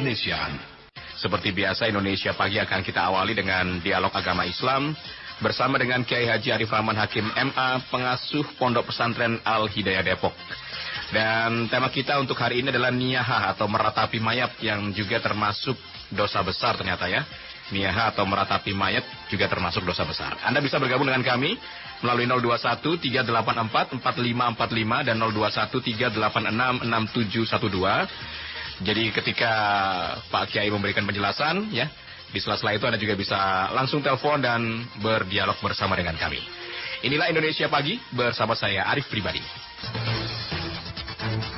keindonesiaan. Seperti biasa, Indonesia Pagi akan kita awali dengan dialog agama Islam bersama dengan Kiai Haji Arif Rahman Hakim MA, pengasuh Pondok Pesantren Al-Hidayah Depok. Dan tema kita untuk hari ini adalah niyahah atau meratapi mayat, yang juga termasuk dosa besar ternyata ya. Niyahah atau meratapi mayat juga termasuk dosa besar. Anda bisa bergabung dengan kami melalui 021-384-4545 dan 021-386-6712. Jadi ketika Pak Kiai memberikan penjelasan ya, di sela-sela itu Anda juga bisa langsung telepon dan berdialog bersama dengan kami. Inilah Indonesia Pagi bersama saya Arif Pribadi.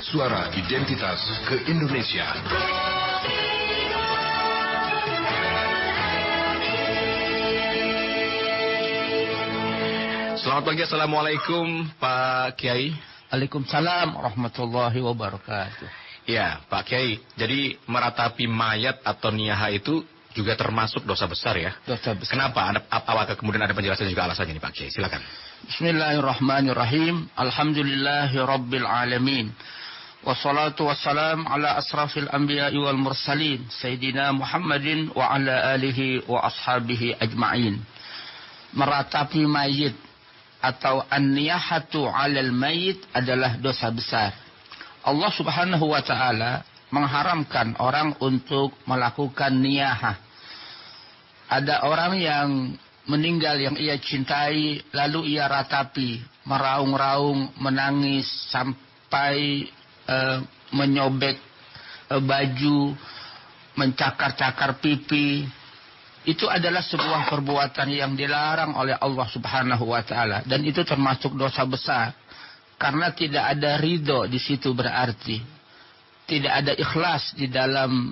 Suara identitas keindonesiaan. Selamat pagi, Assalamualaikum Pak Kiai. Waalaikumsalam warahmatullahi wabarakatuh. Ya Pak Kiai, jadi meratapi mayat atau niyahah itu juga termasuk dosa besar ya? Dosa besar. Kenapa? Apakah kemudian ada penjelasan juga alasannya nih Pak Kiai? Silakan. Bismillahirrahmanirrahim. Alhamdulillahi rabbil alamin. Wassalatu wassalam ala asrafil anbiya'i wal mursalin. Sayyidina Muhammadin wa ala alihi wa ashabihi ajma'in. Meratapi mayit atau an-niyahatu 'alal mayit adalah dosa besar. Allah Subhanahu wa ta'ala mengharamkan orang untuk melakukan niyahah. Ada orang yang meninggal yang ia cintai, lalu ia ratapi, meraung-raung, menangis, sampai menyobek baju, mencakar-cakar pipi. Itu adalah sebuah perbuatan yang dilarang oleh Allah Subhanahu wa ta'ala. Dan itu termasuk dosa besar. Karena tidak ada ridho di situ, berarti tidak ada ikhlas di dalam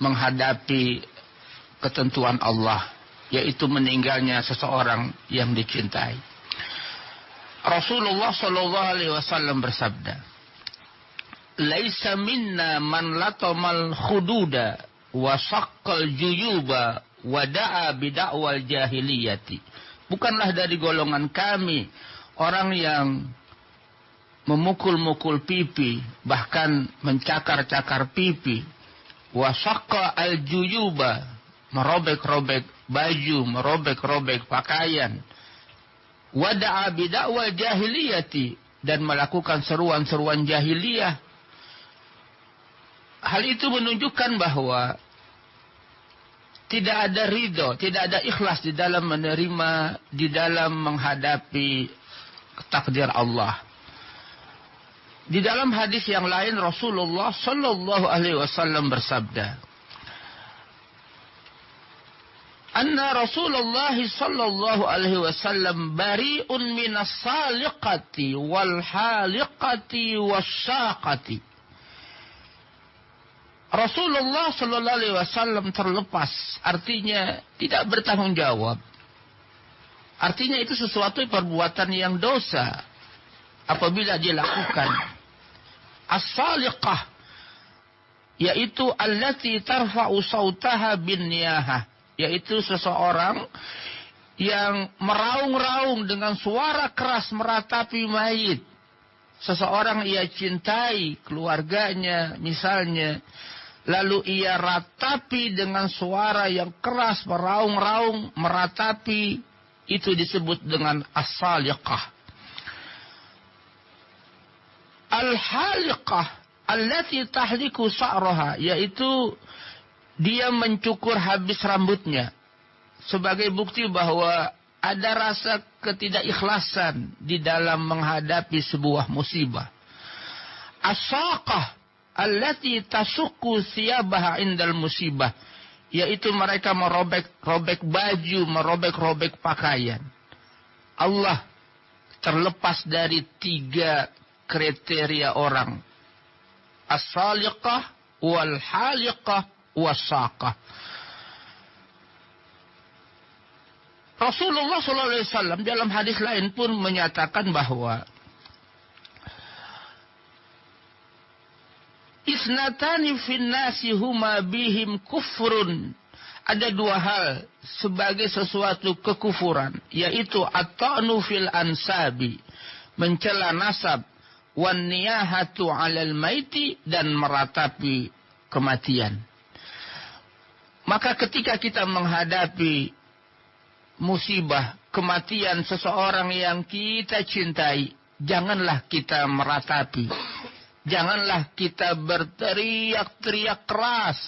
menghadapi ketentuan Allah, yaitu meninggalnya seseorang yang dicintai. Rasulullah Shallallahu Alaihi Wasallam bersabda, "Laisa minna man latamal khududa wa saqqal juyuba wa da'a bid'awal jahiliyati." Bukanlah dari golongan kami orang yang memukul-mukul pipi, bahkan mencakar-cakar pipi. Wasaqqa al-juyuba, merobek-robek baju, merobek-robek pakaian. Wada'a bid'awal jahiliyati, dan melakukan seruan-seruan jahiliyah. Hal itu menunjukkan bahwa tidak ada ridho, tidak ada ikhlas di dalam menerima, di dalam menghadapi takdir Allah. Di dalam hadis yang lain Rasulullah Sallallahu Alaihi Wasallam bersabda, "Anna Rasulullah Sallallahu Alaihi Wasallam bari'un minas saliqati wal haliqati wasyaqati." Rasulullah Sallallahu Alaihi Wasallam terlepas, artinya tidak bertanggung jawab. Artinya itu sesuatu perbuatan yang dosa apabila dilakukan. As-saliqah, yaitu allati tarfa'u sautaha bin niyahah, yaitu seseorang yang meraung-raung dengan suara keras meratapi mayit. Seseorang ia cintai, keluarganya misalnya, lalu ia ratapi dengan suara yang keras, meraung-raung, meratapi, itu disebut dengan as-saliqah. Al-haliqah allati tahliku sa'raha, yaitu dia mencukur habis rambutnya sebagai bukti bahwa ada rasa ketidakikhlasan di dalam menghadapi sebuah musibah. As-saqah allati tasukku thiyabaha indal musibah, yaitu mereka merobek-robek baju, merobek-robek pakaian. Allah terlepas dari 3 kriteria orang: as-saliqah wal haliqah was-saqah. Rasulullah SAW dalam hadis lain pun menyatakan bahwa isnatani fin nasi huma bihim kufrun. Ada 2 hal sebagai sesuatu kekufuran, yaitu at-ta'nu fil ansabi, mencela nasab, wan niyahatu 'alal maiti, dan meratapi kematian. Maka ketika kita menghadapi musibah, kematian seseorang yang kita cintai, janganlah kita meratapi. Janganlah kita berteriak-teriak keras.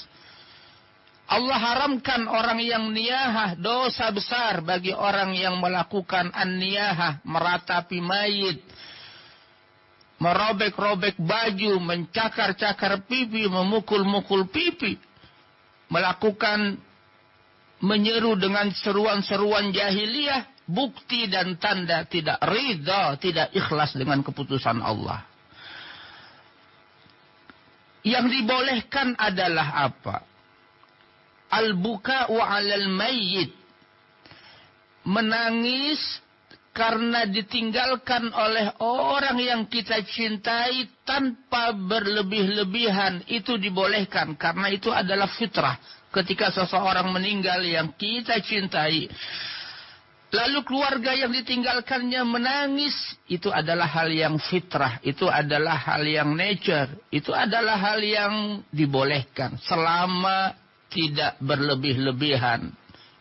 Allah haramkan orang yang niyahah, dosa besar bagi orang yang melakukan an-niyahah, meratapi mayit, merobek-robek baju, mencakar-cakar pipi, memukul-mukul pipi, melakukan menyeru dengan seruan-seruan jahiliyah, bukti dan tanda tidak ridha, tidak ikhlas dengan keputusan Allah. Yang dibolehkan adalah apa? Al-buka'u 'alal mayyit. Menangis karena ditinggalkan oleh orang yang kita cintai tanpa berlebih-lebihan, itu dibolehkan karena itu adalah fitrah. Ketika seseorang meninggal yang kita cintai, lalu keluarga yang ditinggalkannya menangis, itu adalah hal yang fitrah, itu adalah hal yang nature, itu adalah hal yang dibolehkan selama tidak berlebih-lebihan.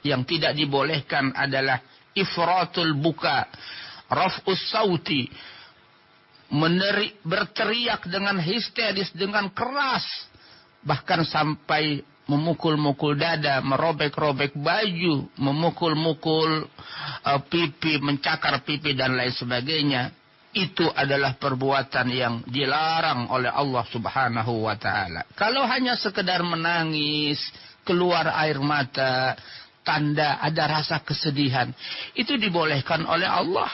Yang tidak dibolehkan adalah ifratul buka, raf'us sauti, berteriak dengan histeris, dengan keras, bahkan sampai memukul-mukul dada, merobek-robek baju, memukul-mukul pipi, mencakar pipi dan lain sebagainya. Itu adalah perbuatan yang dilarang oleh Allah Subhanahu wa ta'ala. Kalau hanya sekedar menangis, keluar air mata, tanda ada rasa kesedihan, itu dibolehkan oleh Allah.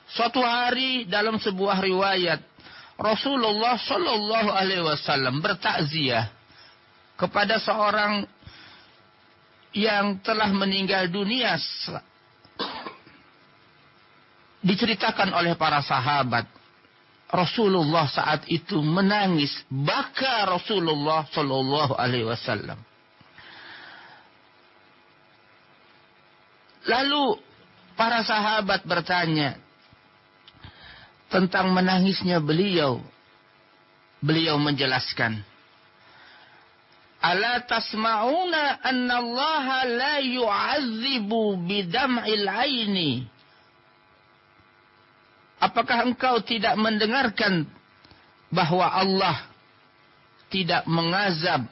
Suatu hari dalam sebuah riwayat, Rasulullah Shallallahu Alaihi Wasallam bertakziah kepada seorang yang telah meninggal dunia. Diceritakan oleh para sahabat, Rasulullah saat itu menangis, baka Rasulullah Shallallahu Alaihi Wasallam. Lalu para sahabat bertanya tentang menangisnya beliau. Beliau menjelaskan, ala tasma'una anna Allah la yu'adzibu bidam'il aini. Apakah engkau tidak mendengarkan bahwa Allah tidak mengazab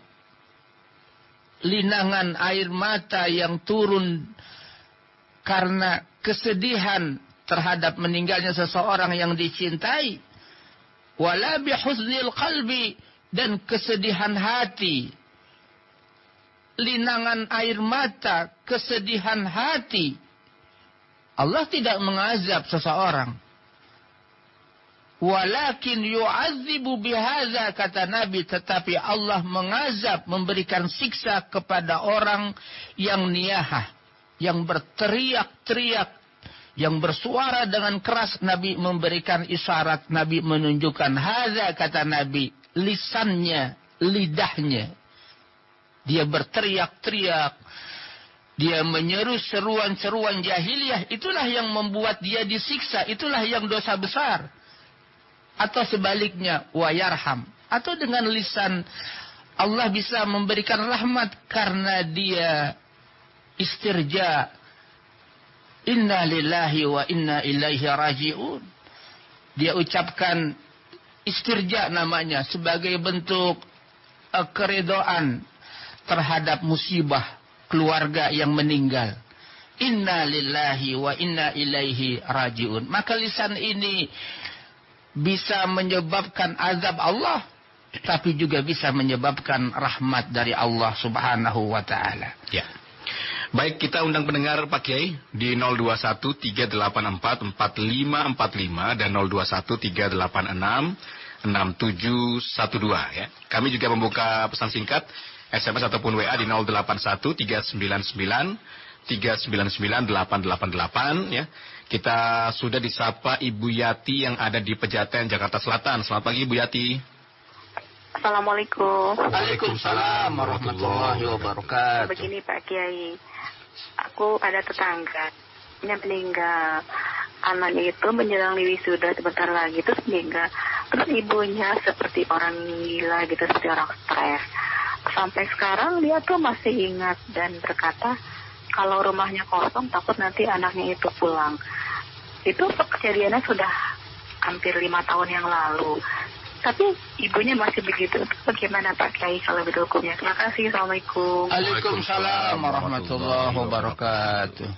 linangan air mata yang turun karena kesedihan terhadap meninggalnya seseorang yang dicintai, wala bihuznil qalbi, dan kesedihan hati, linangan air mata, kesedihan hati. Allah tidak mengazab seseorang. Walakin yu'adzibu bihadza, kata Nabi, tetapi Allah mengazab, memberikan siksa kepada orang yang niyahah, yang berteriak-teriak, yang bersuara dengan keras. Nabi memberikan isyarat, Nabi menunjukkan hadza, kata Nabi, lisannya, lidahnya. Dia berteriak-teriak, dia menyeru seruan-seruan jahiliyah, itulah yang membuat dia disiksa, itulah yang dosa besar. Atau sebaliknya, wa yarham, atau dengan lisan Allah bisa memberikan rahmat karena dia istirja, inna lillahi wa inna ilaihi raji'un. Dia ucapkan istirja namanya sebagai bentuk keredoan terhadap musibah keluarga yang meninggal. Inna lillahi wa inna ilaihi raji'un. Maka lisan ini bisa menyebabkan azab Allah, tapi juga bisa menyebabkan rahmat dari Allah Subhanahu wa ta'ala. Ya. Baik, kita undang pendengar Pak Kiai di 0213844545 dan 0213866712 ya. Kami juga membuka pesan singkat, SMS ataupun WA di 081399399888 ya. Kita sudah disapa Ibu Yati yang ada di Pejaten, Jakarta Selatan. Selamat pagi Ibu Yati. Assalamualaikum. Waalaikumsalam warahmatullahi wabarakatuh. Begini Pak Kiai, aku ada tetangga yang meninggal. Anaknya itu menjelang wisuda sebentar lagi, terus meninggal. Terus ibunya seperti orang gila gitu, seperti orang stres. sampai sekarang dia tuh masih ingat dan berkata kalau rumahnya kosong takut nanti anaknya itu pulang. Itu kejadiannya sudah hampir 5 tahun yang lalu. Tapi ibunya masih begitu. Bagaimana Pak Kiai kalau berhukumnya? Terima kasih. Assalamualaikum. Waalaikumsalam warahmatullahi wabarakatuh.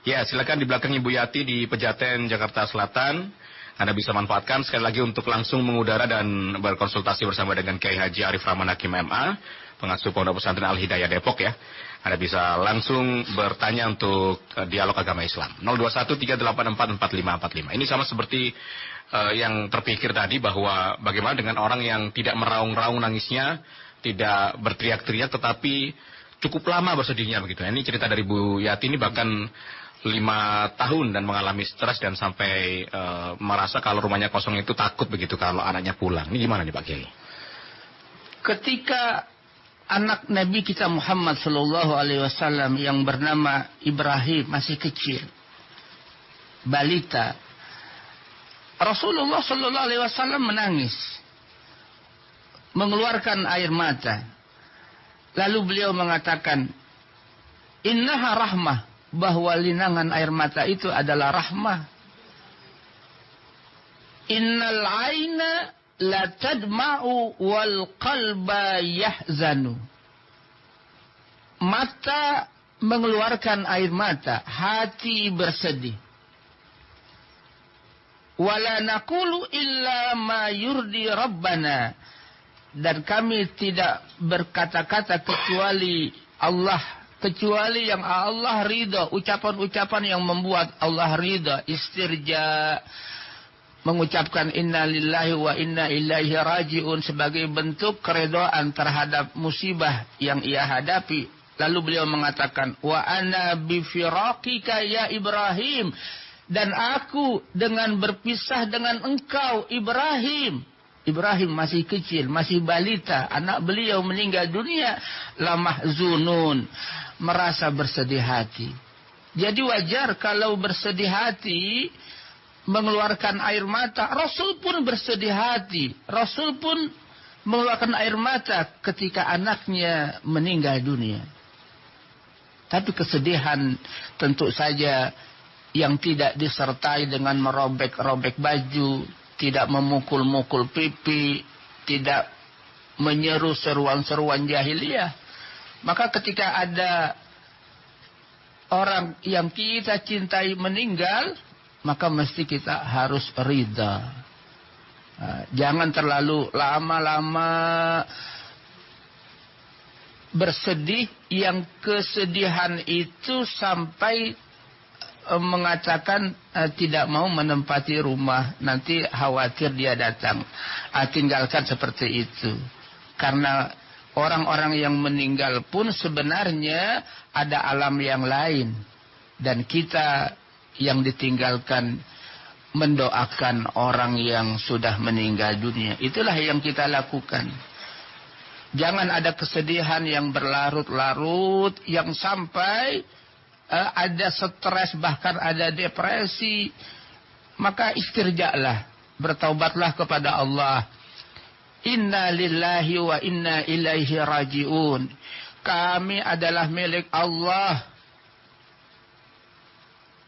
Ya, silakan di belakang Ibu Yati di Pejaten, Jakarta Selatan. Anda bisa manfaatkan sekali lagi untuk langsung mengudara dan berkonsultasi bersama dengan Kiai Haji Arif Rahman Hakim MA, pengasuh Pondok Pesantren Al Hidayah Depok ya. Anda bisa langsung bertanya untuk dialog agama Islam. 0213844545. Ini sama seperti yang terpikir tadi bahwa bagaimana dengan orang yang tidak meraung-raung nangisnya, tidak berteriak-teriak tetapi cukup lama bersedihnya begitu. Ini cerita dari Bu Yati ini bahkan 5 tahun dan mengalami stres dan sampai merasa kalau rumahnya kosong itu takut begitu kalau anaknya pulang. Ini gimana nih Pak Kiai? Ketika anak Nabi kita Muhammad sallallahu alaihi wasallam yang bernama Ibrahim masih kecil, balita, Rasulullah sallallahu alaihi wasallam menangis, mengeluarkan air mata. Lalu beliau mengatakan, "Innaha rahmah," bahwa linangan air mata itu adalah rahmah. Innal aina la tadma'u wal qalba yahzanu. Mata mengeluarkan air mata, hati bersedih. Wala naqulu illa ma yurdi rabbana. Dan kami tidak berkata-kata kecuali yang Allah ridha, ucapan-ucapan yang membuat Allah ridha, istirja, mengucapkan inna lillahi wa inna ilaihi raji'un sebagai bentuk keredoan terhadap musibah yang ia hadapi. Lalu beliau mengatakan, wa ana bifiraqika ya Ibrahim, dan aku dengan berpisah dengan engkau Ibrahim. Ibrahim masih kecil, masih balita, anak beliau meninggal dunia, lamahzunun, merasa bersedih hati. Jadi wajar kalau bersedih hati, mengeluarkan air mata. Rasul pun bersedih hati, Rasul pun mengeluarkan air mata ketika anaknya meninggal dunia. Tapi kesedihan tentu saja yang tidak disertai dengan merobek-robek baju, tidak memukul-mukul pipi, tidak menyeru seruan-seruan jahiliyah. Maka ketika ada orang yang kita cintai meninggal, maka mesti kita harus ridha. Jangan terlalu lama-lama bersedih, yang kesedihan itu sampai mengatakan tidak mau menempati rumah, nanti khawatir dia datang. Tinggalkan seperti itu. Karena orang-orang yang meninggal pun sebenarnya ada alam yang lain. Dan kita yang ditinggalkan mendoakan orang yang sudah meninggal dunia. Itulah yang kita lakukan. Jangan ada kesedihan yang berlarut-larut, yang sampai ada stres, bahkan ada depresi. Maka istirjalah, bertaubatlah kepada Allah. Inna lillahi wa inna ilaihi raji'un. Kami adalah milik Allah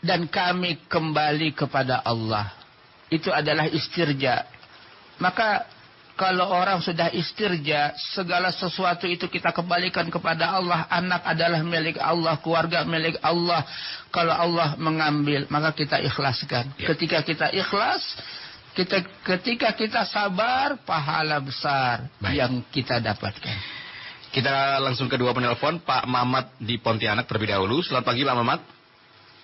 dan kami kembali kepada Allah. Itu adalah istirja. Maka kalau orang sudah istirja, segala sesuatu itu kita kembalikan kepada Allah. Anak adalah milik Allah, keluarga milik Allah. Kalau Allah mengambil, maka kita ikhlaskan. Ya. Ketika kita ikhlas, ketika kita sabar, pahala besar yang kita dapatkan. Kita langsung ke dua penelpon. Pak Mamat di Pontianak terlebih dahulu. Selamat pagi Pak Mamat.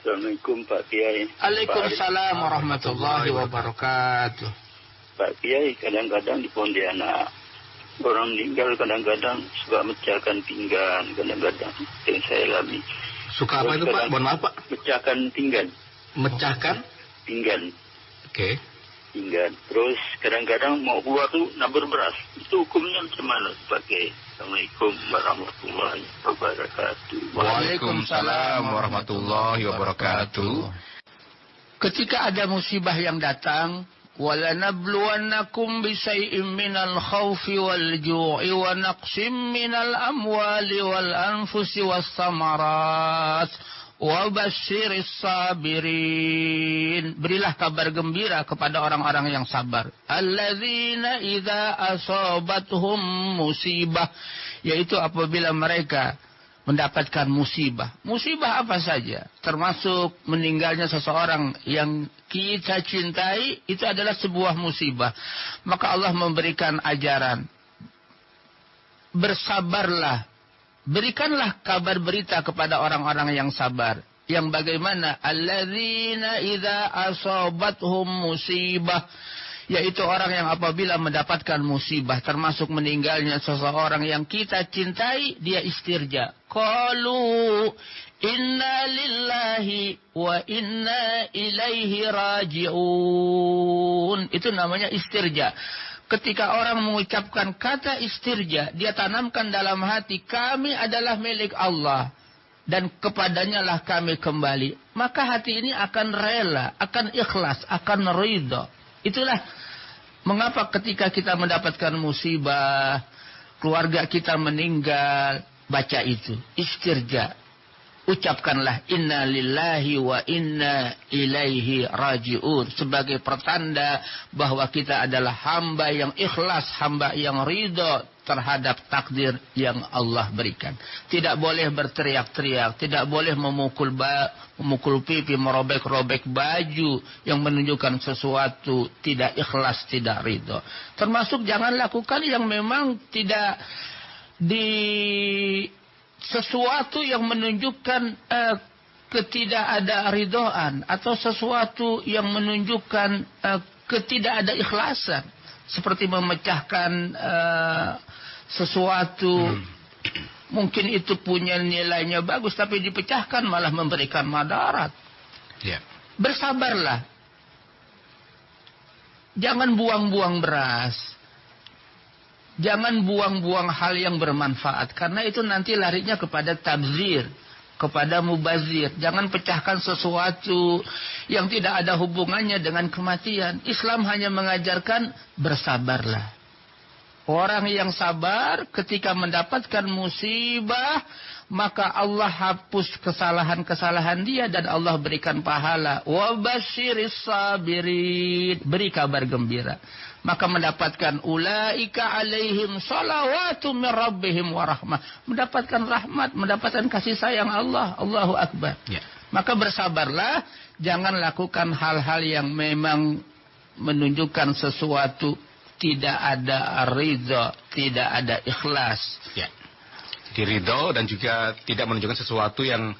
Assalamualaikum Pak Kiai. Waalaikumsalam warahmatullahi wabarakatuh. Pak Kiai, kadang-kadang di Pontianak orang meninggal, kadang-kadang suka mecahkan pinggan, kadang-kadang yang saya alami. Suka apa itu Pak? Mohon maaf Pak. Mecahkan pinggan. Mecahkan? Pinggan. Oke. Pinggan. Terus kadang-kadang mau keluar tuh nabur beras. Itu hukumnya bagaimana Pak Kiai? Assalamualaikum warahmatullahi wabarakatuh. Waalaikumsalam warahmatullahi wabarakatuh. Ketika ada musibah yang datang, وَلَنَبْلُوَنَّكُمْ بِشَيْءٍ مِّنَ الْخَوْفِ وَالْجُوعِ وَنَقْصٍ مِّنَ الْأَمْوَالِ وَالْأَنفُسِ وَالثَّمَرَاتِ وَبَشِّرِ الصَّابِرِينَ. Berilah kabar gembira kepada orang-orang yang sabar. Alladzina idza asabatuhum musibah, yaitu apabila mereka mendapatkan musibah. Musibah apa saja, termasuk meninggalnya seseorang yang kita cintai, itu adalah sebuah musibah. Maka Allah memberikan ajaran, bersabarlah, berikanlah kabar berita kepada orang-orang yang sabar. Yang bagaimana? Alladzina idza asabatuhum musibah, yaitu orang yang apabila mendapatkan musibah, termasuk meninggalnya seseorang yang kita cintai, dia istirja. Qalu inna lillahi wa inna ilaihi raji'un. Itu namanya istirja. Ketika orang mengucapkan kata istirja, dia tanamkan dalam hati, kami adalah milik Allah dan kepadanya lah kami kembali. Maka hati ini akan rela, akan ikhlas, akan ridha. Itulah mengapa ketika kita mendapatkan musibah, keluarga kita meninggal, baca itu, istirja. Ucapkanlah inna lillahi wa inna ilaihi raji'un sebagai pertanda bahwa kita adalah hamba yang ikhlas, hamba yang ridha terhadap takdir yang Allah berikan. Tidak boleh berteriak-teriak, tidak boleh memukul pipi, merobek-robek baju yang menunjukkan sesuatu tidak ikhlas, tidak ridha. Termasuk jangan lakukan yang memang tidak sesuatu yang menunjukkan ketidakridoan atau sesuatu yang menunjukkan ketidakada ikhlasan, seperti memecahkan sesuatu mungkin itu punya nilainya bagus tapi dipecahkan malah memberikan madarat. Ya. Bersabarlah, jangan buang-buang beras. Jangan buang-buang hal yang bermanfaat, karena itu nanti larinya kepada tabzir, kepada mubazir. Jangan pecahkan sesuatu yang tidak ada hubungannya dengan kematian. Islam hanya mengajarkan bersabarlah. Orang yang sabar ketika mendapatkan musibah, maka Allah hapus kesalahan-kesalahan dia dan Allah berikan pahala. Wa basyiris sabirin, beri kabar gembira. Maka mendapatkan ulaika alaihim salawatu min rabbihim wa rahmah, mendapatkan rahmat, mendapatkan kasih sayang Allah. Allahu akbar. Ya. Maka bersabarlah, jangan lakukan hal-hal yang memang menunjukkan sesuatu tidak ada ridha, tidak ada ikhlas. Ya. Jadi ridho dan juga tidak menunjukkan sesuatu yang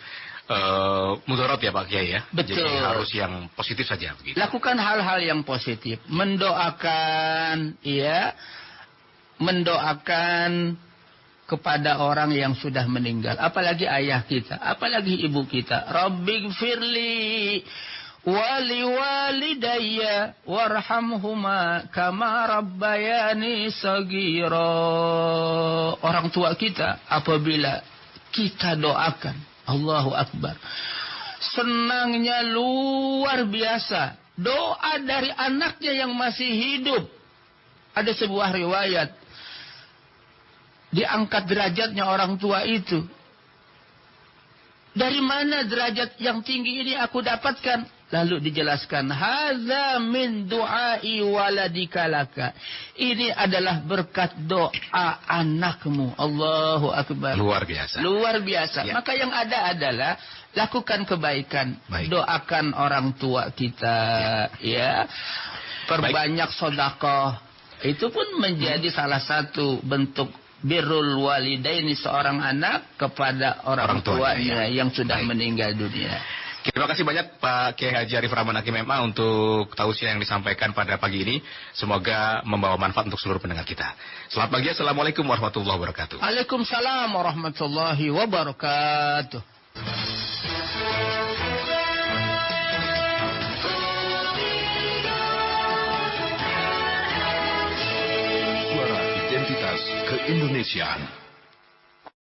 mudarat ya Pak Kiai ya. Betul. Jadi harus yang positif saja begitu. Lakukan hal-hal yang positif, mendoakan kepada orang yang sudah meninggal, apalagi ayah kita, apalagi ibu kita. Rabbighfirli wali walidayya warhamhuma kama rabbayani sagira. Orang tua kita apabila kita doakan, Allahu akbar, senangnya luar biasa. Doa dari anaknya yang masih hidup. Ada sebuah riwayat, diangkat derajatnya orang tua itu. Dari mana derajat yang tinggi ini aku dapatkan? Lalu dijelaskan, hadza min du'ai waladika laka. Ini adalah berkat doa anakmu. Allahu akbar. Luar biasa. Luar biasa. Ya. Maka yang ada adalah lakukan kebaikan. Baik. Doakan orang tua kita, ya. Perbanyak sedekah. Itu pun menjadi salah satu bentuk birrul walidaini seorang anak kepada orang tuanya yang sudah meninggal dunia. Terima kasih banyak Pak Kiai Haji Arif Rahman Hakim MA untuk tausiah yang disampaikan pada pagi ini. Semoga membawa manfaat untuk seluruh pendengar kita. Selamat pagi, Assalamualaikum warahmatullahi wabarakatuh. Waalaikumsalam warahmatullahi wabarakatuh. Suara Identitas Keindonesiaan.